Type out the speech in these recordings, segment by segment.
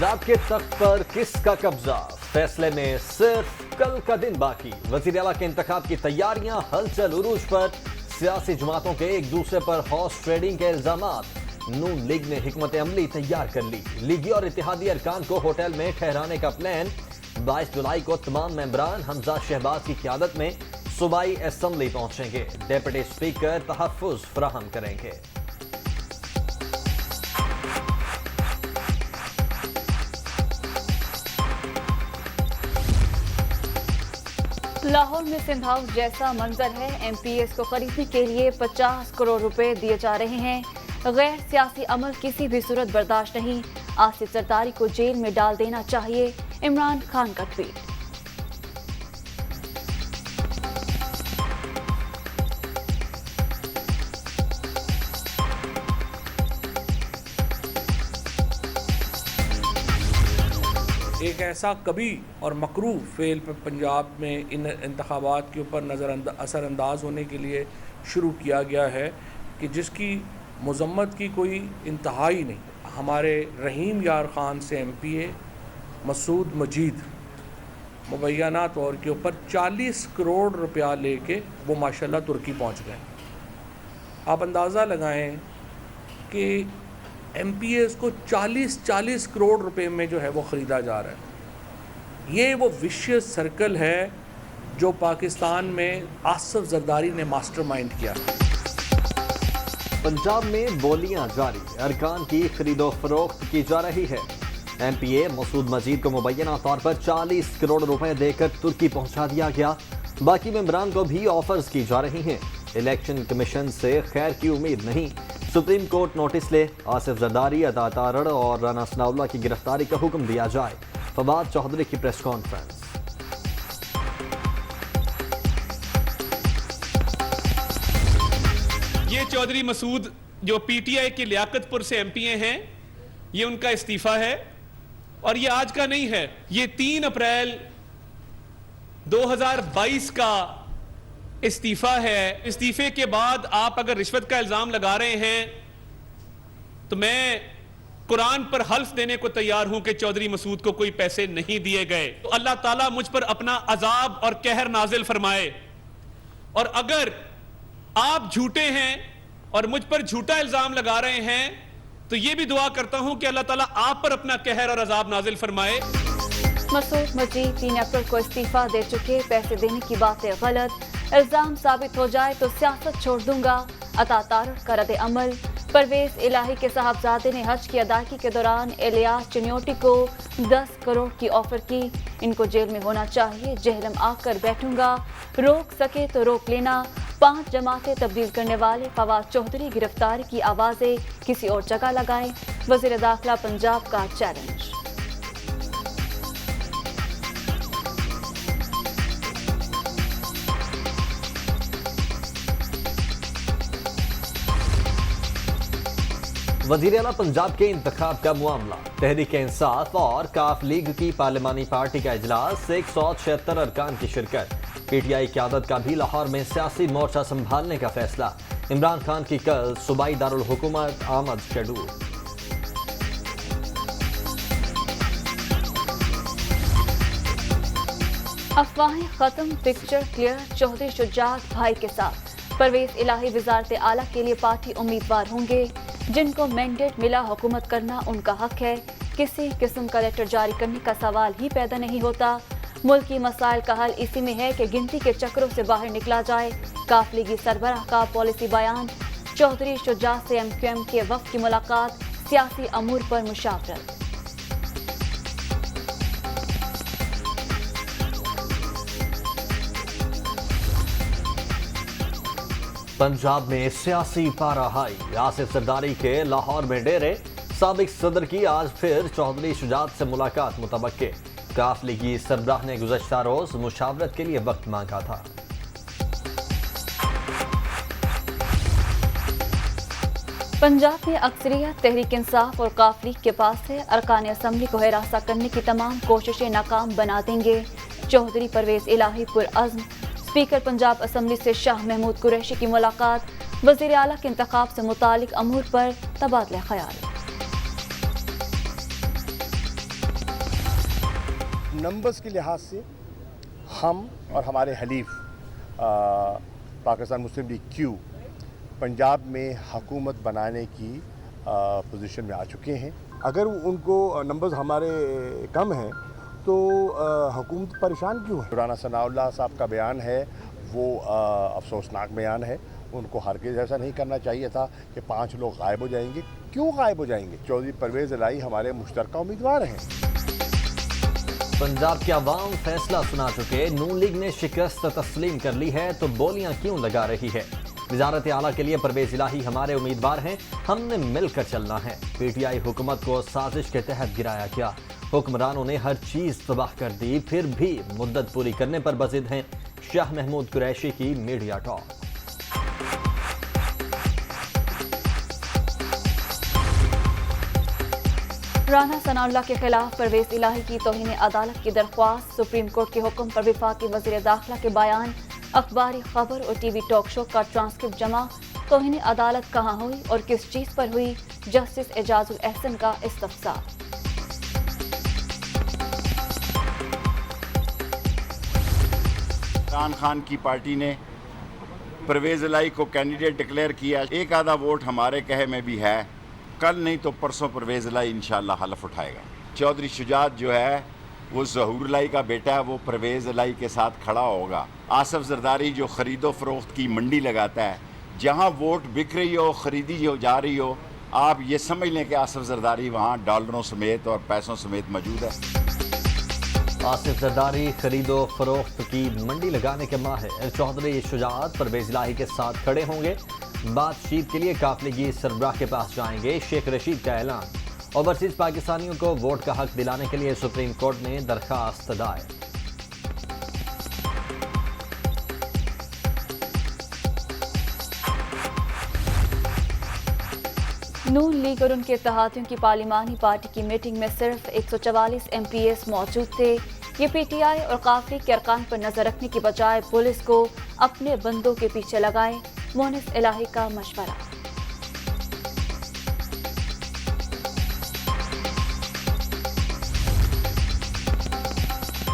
पंजाब के तख्त पर किसका कब्जा, फैसले में सिर्फ कल का दिन बाकी। वजीर आला के इंतखाब की तैयारियां हलचल उरूज पर। सियासी जमातों के एक दूसरे पर हॉर्स ट्रेडिंग के इल्जामात। नून लीग ने हिकमत अमली तैयार कर ली। लीगी और इत्तेहादी अरकान को होटल में ठहराने का प्लान। 22 जुलाई को तमाम मेंबरान हमजा शहबाज की क़यादत में सूबाई असम्बली पहुंचेंगे। डिप्टी स्पीकर तहफ़्फ़ुज़ फराहम करेंगे। लाहौर में सिंध हाउस जैसा मंजर है। एमपीएस को खरीदने के लिए 50 करोड़ रुपए दिए जा रहे हैं। गैर सियासी अमल किसी भी सूरत बर्दाश्त नहीं। आसिफ जरदारी को जेल में डाल देना चाहिए, इमरान खान का ट्वीट। एक ऐसा कभी और मकरूह फेल पर पंजाब में इन इंतखाबात के ऊपर असरअंदाज होने के लिए शुरू किया गया है कि जिसकी मजम्मत की कोई इंतहाई नहीं। हमारे रहीम यार ख़ान से एमपीए मसूद मजीद मुबैना तौर के ऊपर 40 करोड़ रुपया लेके वो माशाल्लाह तुर्की पहुंच गए। आप अंदाज़ा लगाएं कि एमपीएस को 40 करोड़ रुपए में जो है वो ख़रीदा जा रहा है। ये वो विशियस सर्कल है जो पाकिस्तान में आसिफ जरदारी ने मास्टरमाइंड किया। पंजाब में बोलियां जारी, अरकान की खरीदो फरोख्त की जा रही है। एमपीए मसूद मजीद को मुबैना तौर पर 40 करोड़ रुपए देकर तुर्की पहुंचा दिया गया। बाकी मेंबरान को भी ऑफर्स की जा रही हैं। इलेक्शन कमीशन से खैर की उम्मीद नहीं। सुप्रीम कोर्ट नोटिस ले, आसिफ जरदारी, अता तारड़ और राना सनाउल्लाह की गिरफ्तारी का हुक्म दिया जाए। फवाद चौधरी की प्रेस कॉन्फ्रेंस। ये चौधरी मसूद जो पीटीआई के लियाकतपुर से एमपीए हैं, ये उनका इस्तीफा है और ये आज का नहीं है। ये 3 अप्रैल 2022 का इस्तीफा है। इस्तीफे के बाद आप अगर रिश्वत का इल्जाम लगा रहे हैं तो मैं कुरान पर हल्फ देने को तैयार हूं कि चौधरी मसूद को कोई पैसे नहीं दिए गए। तो अल्लाह ताला मुझ पर अपना अजाब और कहर नाजिल फरमाए। और अगर आप झूठे हैं और मुझ पर झूठा इल्जाम लगा रहे हैं तो यह भी दुआ करता हूं कि अल्लाह ताला आप पर अपना कहर और अजाब नाजिल फरमाए। मसूद मजीद 3 अप्रैल को इस्तीफा दे चुके, पैसे देने की बातें गलत, इल्जाम साबित हो जाए तो सियासत छोड़ दूंगा। अता तारड़ का रद्द अमल। परवेज इलाही के साहबजादे ने हज की अदायगी के दौरान इलियास चिन्योटी को 10 करोड़ की ऑफर की। इनको जेल में होना चाहिए, जेहलम आकर बैठूंगा, रोक सके तो रोक लेना। 5 जमातें तब्दील करने वाले फवाद चौधरी गिरफ्तारी की आवाजें किसी और जगह लगाएं। वजीर दाखिला पंजाब का चैलेंज। वजीर आला पंजाब के इंतखाब का मामला। तहरीक इंसाफ और काफ लीग की पार्लिमानी पार्टी का इजलास, 176 अरकान की शिरकत। पीटीआई क़यादत का भी लाहौर में सियासी मोर्चा संभालने का फैसला। इमरान खान की कल सूबाई दारुल हुकूमत आमद शेड्यूल। अफवाहें खत्म, पिक्चर क्लियर। चौधरी शुजात भाई के साथ परवेज इलाही वजारत आला के लिए पार्टी उम्मीदवार होंगे। जिनको मैंडेट मिला हुकूमत करना उनका हक है। किसी किस्म का लेटर जारी करने का सवाल ही पैदा नहीं होता। मुल्की मसाइल का हल इसी में है कि गिनती के चक्रों से बाहर निकला जाए। काफ लीगी सरबराह का पॉलिसी बयान। चौधरी शुजात से एमक्यूएम के वफ्द की मुलाकात, सियासी अमूर पर मुशावरत। पंजाब में सियासी पारा हाई। आसिफ जरदारी के लाहौर में डेरे। साबिक सदर की आज फिर चौधरी शुजात से मुलाकात मुतवक्के। काफ लीगी सरबराह ने गुज़श्ता रोज मुशावरत के लिए वक्त मांगा था। पंजाब में अक्सरियत तहरीक इंसाफ और काफ लीग के पास है। अरकान असम्बली को हिरासा करने की तमाम कोशिशें नाकाम बना देंगे। चौधरी परवेज इलाही पुरअज़्म। स्पीकर पंजाब असम्बली से शाह महमूद कुरैशी की मुलाकात। वज़ीर आला के इंतखाब से मुतालिक अमूर पर तबादला ख्याल। नंबर्स के लिहाज से हम और हमारे हलीफ पाकिस्तान मुस्लिम लीग क्यू पंजाब में हुकूमत बनाने की पोजीशन में आ चुके हैं। अगर उनको नंबर्स हमारे कम हैं तो हुकूमत परेशान क्यों है? राना सनाउल्लाह साहब का बयान है वो अफसोसनाक बयान है। उनको हरगिज़ ऐसा नहीं करना चाहिए था कि 5 लोग गायब हो जाएंगे। क्यों गायब हो जाएंगे? चौधरी परवेज़ इलाही हमारे मुश्तरका उम्मीदवार हैं। पंजाब के अवाम फैसला सुना चुके, नून लीग ने शिकस्त तस्लीम कर ली है तो बोलियां क्यों लगा रही है? वजारत आला के लिए परवेज़ इलाही हमारे उम्मीदवार हैं, हमने मिलकर चलना है। पीटीआई हुकूमत को साजिश के तहत गिराया गया, हुक्मरानों ने हर चीज तबाह कर दी, फिर भी मुद्दत पूरी करने पर बजिद हैं। शाह महमूद कुरैशी की मीडिया टॉक। राना सनाउल्लाह के खिलाफ परवेज़ इलाही की तौहीन अदालत की दरख्वास्त, सुप्रीम कोर्ट के हुक्म पर वफाकी वज़ीर दाखिला के बयान, अखबारी खबर और टीवी टॉक शो का ट्रांसक्रिप्ट जमा, तौहीन अदालत कहाँ हुई और किस चीज़ पर हुई, जस्टिस एजाजुल एहसन का इस्तफसार। इमरान खान की पार्टी ने परवेज़ इलाही को कैंडिडेट डिक्लेयर किया। एक आधा वोट हमारे कहे में भी है, कल नहीं तो परसों परवेज़ इलाही इंशाअल्लाह हलफ उठाएगा। चौधरी शुजात जो है वो ज़हूर इलाही का बेटा है, वो परवेज़ इलाही के साथ खड़ा होगा। आसिफ जरदारी जो ख़रीदो फरोख्त की मंडी लगाता है, जहाँ वोट बिक रही हो, ख़रीदी जो जा रही हो, आप ये समझ लें कि आसिफ जरदारी वहाँ डॉलरों समेत और पैसों समेत मौजूद है। आसिफ जरदारी खरीदो फरोख्त की मंडी लगाने के माहिर। चौधरी शुजात परवेज़ इलाही के साथ खड़े होंगे, बातचीत के लिए काफिले सरबराह के पास जाएंगे। शेख रशीद का ऐलान, ओवरसीज पाकिस्तानियों को वोट का हक दिलाने के लिए सुप्रीम कोर्ट में दरखास्त दायर। नून लीग और उनके इत्तेहादियों की पार्लिमानी पार्टी की मीटिंग में सिर्फ 144 MPs मौजूद थे। ये पीटीआई और काफिले के अरकान पर नजर रखने की बजाय पुलिस को अपने बंदों के पीछे लगाए, मोनिस इलाही का मशवरा।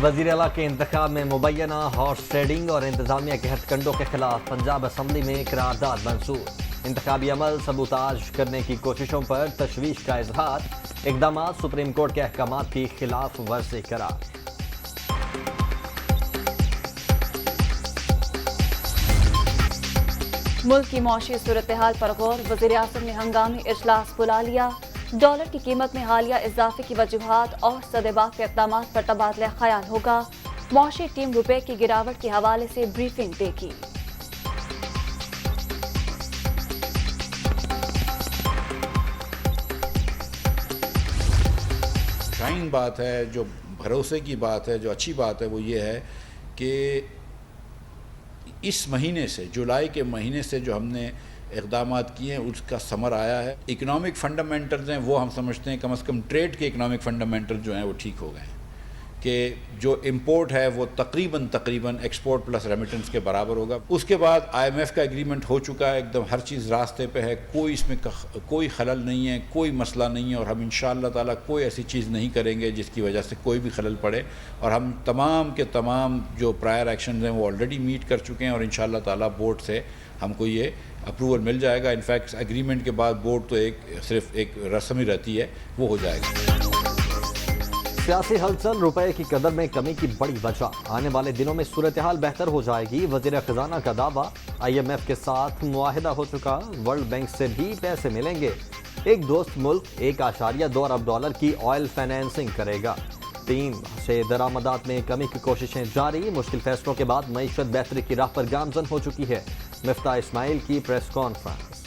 वज़ीर आला के इंतखाब में मुबैना हॉर्स ट्रेडिंग और इंतजामिया के हथकंडों के खिलाफ पंजाब असम्बली में करारदाद मंसूर। इंतखाबी अमल सबूताज करने की कोशिशों पर तशवीश का इजहार, इक़दामात सुप्रीम कोर्ट के अहकामात की खिलाफ वर्जी करार। मुल्क की मौशी सूरत हाल पर गौर, वज़ीर आज़म ने हंगामी इजलास बुला लिया। डॉलर की कीमत में हालिया इजाफे की वजूहात और सदेबात के इक़दाम पर तबादला ख्याल होगा। मौशी टीम रुपए की गिरावट के हवाले से ब्रीफिंग देगी। शाइन बात है, जो भरोसे की बात है, जो अच्छी बात है, वो ये है कि इस महीने से, जुलाई के महीने से जो हमने इक़दामात किए हैं उसका समर आया है। इकनॉमिक फंडामेंटल्स हैं वो हम समझते हैं कम से कम ट्रेड के इकनॉमिक फंडामेंटल जो हैं वो ठीक हो गए हैं, कि जो इंपोर्ट है वो तकरीबन एक्सपोर्ट प्लस रेमिटेंस के बराबर होगा। उसके बाद IMF का एग्रीमेंट हो चुका है, एकदम हर चीज़ रास्ते पे है, कोई इसमें कोई खलल नहीं है, कोई मसला नहीं है, और हम इंशाअल्लाह ताला कोई ऐसी चीज़ नहीं करेंगे जिसकी वजह से कोई भी खलल पड़े। और हम तमाम के तमाम जो प्रायर एक्शन हैं वो ऑलरेडी मीट कर चुके हैं, और इंशाअल्लाह ताला बोर्ड से हमको ये अप्रूवल मिल जाएगा। इनफैक्ट एग्रीमेंट के बाद बोर्ड तो सिर्फ एक रस्म ही रहती है, वो हो जाएगा। सियासी हलचल, रुपए की कदर में कमी की बड़ी वजह, आने वाले दिनों में सूरत हाल बेहतर हो जाएगी। वज़ीर खजाना का दावा, IMF के साथ मुआहिदा हो चुका, वर्ल्ड बैंक से भी पैसे मिलेंगे। एक दोस्त मुल्क 1.2 अरब डॉलर की ऑयल फाइनेंसिंग करेगा। टीम से दरामदात में कमी की कोशिशें जारी, मुश्किल फैसलों के बाद मईशत बेहतरी की राह पर गामजन हो चुकी है। मिफ्ताह इस्माइल की प्रेस कॉन्फ्रेंस।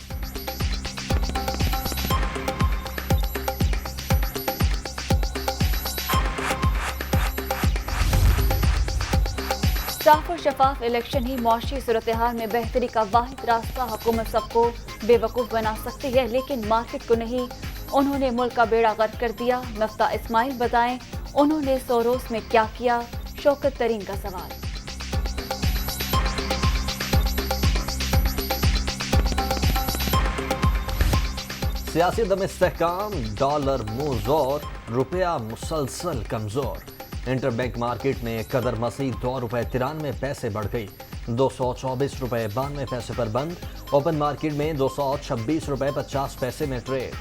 साफ और शफाफ इलेक्शन ही मौशी सूरत हाल में बेहतरी का वाहिद रास्ता। हुकूमत सबको बेवकूफ़ बना सकती है लेकिन मार्केट को नहीं। उन्होंने मुल्क का बेड़ा गर्क कर दिया। मिफ्ताह इस्माइल बताएं उन्होंने 100 रोज़ में क्या किया। शौकत तरीन का सवाल। सियासी दम इस्तेहकाम, डॉलर मुंह जोर, रुपया मुसलसल कमजोर। इंटर बैंक मार्केट में कदर मजीद ₹2.93 बढ़ गई, ₹224.92 पर बंद। ओपन मार्केट में ₹226.50 में ट्रेड।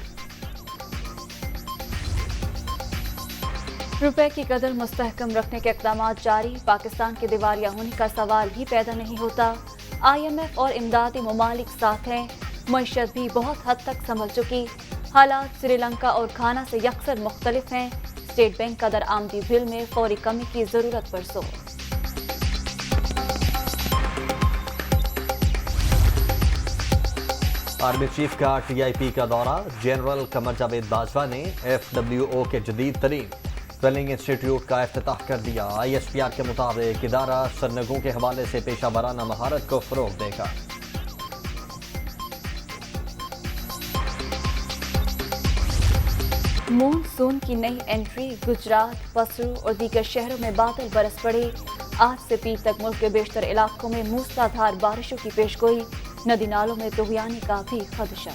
रुपए की कदर मुस्तहकम रखने के इक़दाम जारी, पाकिस्तान के दिवालिया होने का सवाल ही पैदा नहीं होता। IMF और इमदादी ममालिक साथ हैं, मईशत भी बहुत हद तक संभल चुकी। हालात श्रीलंका और घाना से यकसर मुख्तलिफ हैं। स्टेट बैंक का दरआमदी बिल में फौरी कमी की जरूरत पर जोर। आर्मी चीफ का TIP का दौरा, जनरल कमर जावेद बाजवा ने FWO के जदीद तरीन ट्रेनिंग इंस्टीट्यूट का इफ्तिताह कर दिया। ISPR के मुताबिक इदारा सरनगों के हवाले से पेशा वराना महारत को फरोग देगा। मॉनसून की नई एंट्री, गुजरात, बसरू और दीगर शहरों में बादल बरस पड़े। आज से पीर तक मुल्क के बेशतर इलाकों में मूसलाधार बारिशों की पेशगोई, नदी नालों में तुगयानी का भी खदशा।